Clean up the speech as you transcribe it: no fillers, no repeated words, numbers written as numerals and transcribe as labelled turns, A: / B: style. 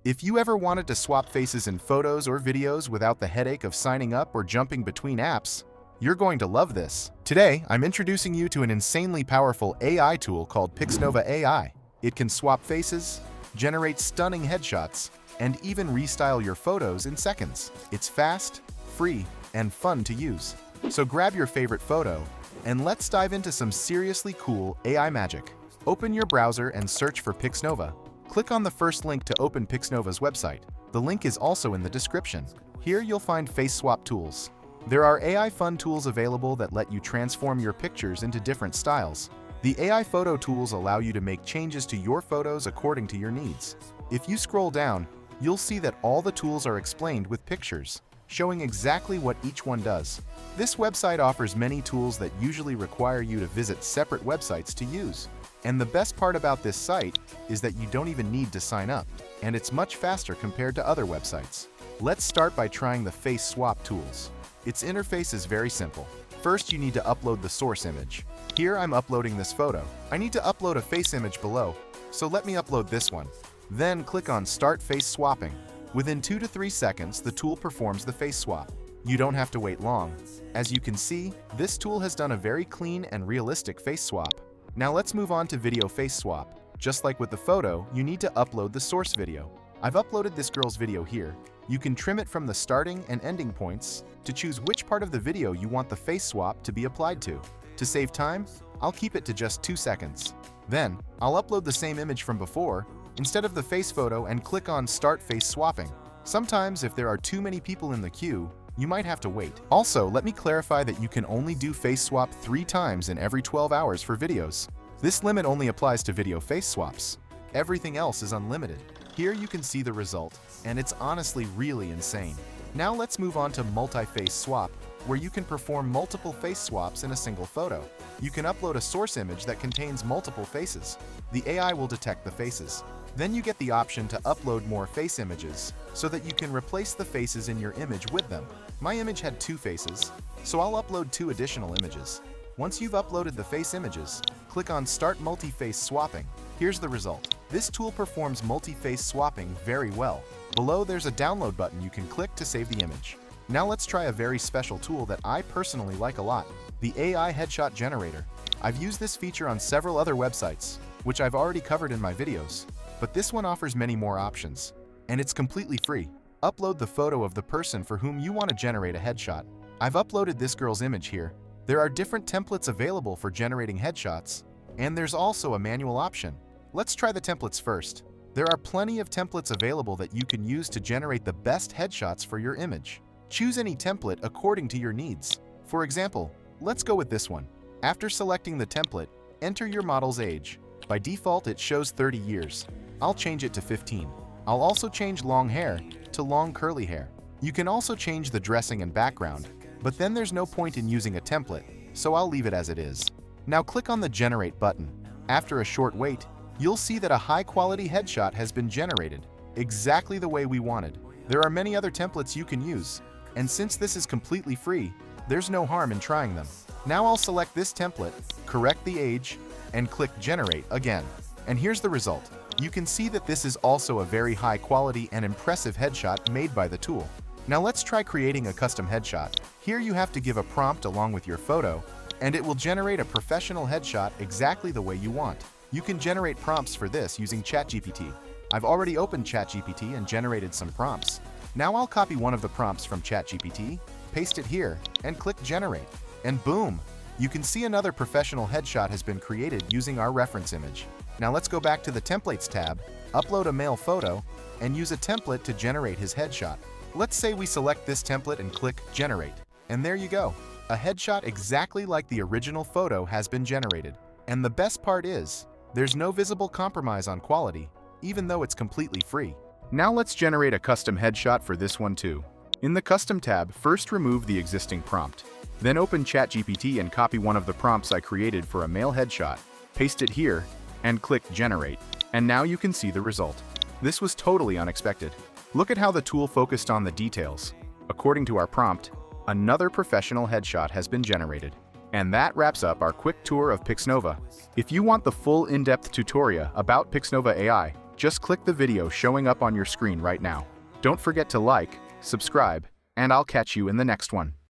A: If you ever wanted to swap faces in photos or videos without the headache of signing up or jumping between apps, you're going to love this. Today, I'm introducing you to an insanely powerful AI tool called PixNova AI. It can swap faces, generate stunning headshots, and even restyle your photos in seconds. It's fast, free, and fun to use. So grab your favorite photo, and let's dive into some seriously cool AI magic. Open your browser and search for PixNova. Click on the first link to open PixNova's website. The link is also in the description. Here you'll find face swap tools. There are AI fun tools available that let you transform your pictures into different styles. The AI photo tools allow you to make changes to your photos according to your needs. If you scroll down, you'll see that all the tools are explained with pictures, showing exactly what each one does. This website offers many tools that usually require you to visit separate websites to use. And the best part about this site is that you don't even need to sign up, and it's much faster compared to other websites. Let's start by trying the face swap tools. Its interface is very simple. First, you need to upload the source image. Here I'm uploading this photo. I need to upload a face image below, so let me upload this one. Then click on Start Face Swapping. Within 2 to 3 seconds, the tool performs the face swap. You don't have to wait long. As you can see, this tool has done a very clean and realistic face swap. Now let's move on to video face swap. Just like with the photo, you need to upload the source video. I've uploaded this girl's video here. You can trim it from the starting and ending points to choose which part of the video you want the face swap to be applied to. To save time, I'll keep it to just 2 seconds. Then, I'll upload the same image from before instead of the face photo and click on Start Face Swapping. Sometimes, if there are too many people in the queue, you might have to wait. Also, let me clarify that you can only do face swap 3 times in every 12 hours for videos. This limit only applies to video face swaps. Everything else is unlimited. Here you can see the result, and it's honestly really insane. Now let's move on to multi-face swap, where you can perform multiple face swaps in a single photo. You can upload a source image that contains multiple faces. The AI will detect the faces. Then you get the option to upload more face images so that you can replace the faces in your image with them. My image had 2 faces, so I'll upload 2 additional images. Once you've uploaded the face images, click on Start Multi-Face Swapping. Here's the result. This tool performs multi-face swapping very well. Below there's a download button you can click to save the image. Now let's try a very special tool that I personally like a lot, the AI Headshot Generator. I've used this feature on several other websites, which I've already covered in my videos. But this one offers many more options, and it's completely free. Upload the photo of the person for whom you want to generate a headshot. I've uploaded this girl's image here. There are different templates available for generating headshots, and there's also a manual option. Let's try the templates first. There are plenty of templates available that you can use to generate the best headshots for your image. Choose any template according to your needs. For example, let's go with this one. After selecting the template, enter your model's age. By default, it shows 30 years. I'll change it to 15. I'll also change long hair to long curly hair. You can also change the dressing and background, but then there's no point in using a template, so I'll leave it as it is. Now click on the Generate button. After a short wait, you'll see that a high-quality headshot has been generated, exactly the way we wanted. There are many other templates you can use, and since this is completely free, there's no harm in trying them. Now I'll select this template, correct the age, and click Generate again. And here's the result. You can see that this is also a very high quality and impressive headshot made by the tool. Now let's try creating a custom headshot. Here you have to give a prompt along with your photo, and it will generate a professional headshot exactly the way you want. You can generate prompts for this using ChatGPT. I've already opened ChatGPT and generated some prompts. Now I'll copy one of the prompts from ChatGPT, paste it here, and click Generate. And boom! You can see another professional headshot has been created using our reference image. Now let's go back to the Templates tab, upload a male photo, and use a template to generate his headshot. Let's say we select this template and click Generate. And there you go. A headshot exactly like the original photo has been generated. And the best part is, there's no visible compromise on quality, even though it's completely free. Now let's generate a custom headshot for this one too. In the Custom tab, first remove the existing prompt. Then open ChatGPT and copy one of the prompts I created for a male headshot, paste it here, and click Generate. And now you can see the result. This was totally unexpected. Look at how the tool focused on the details. According to our prompt, another professional headshot has been generated. And that wraps up our quick tour of PixNova. If you want the full in-depth tutorial about PixNova AI, Just click the video showing up on your screen right now. Don't forget to like, subscribe, and I'll catch you in the next one.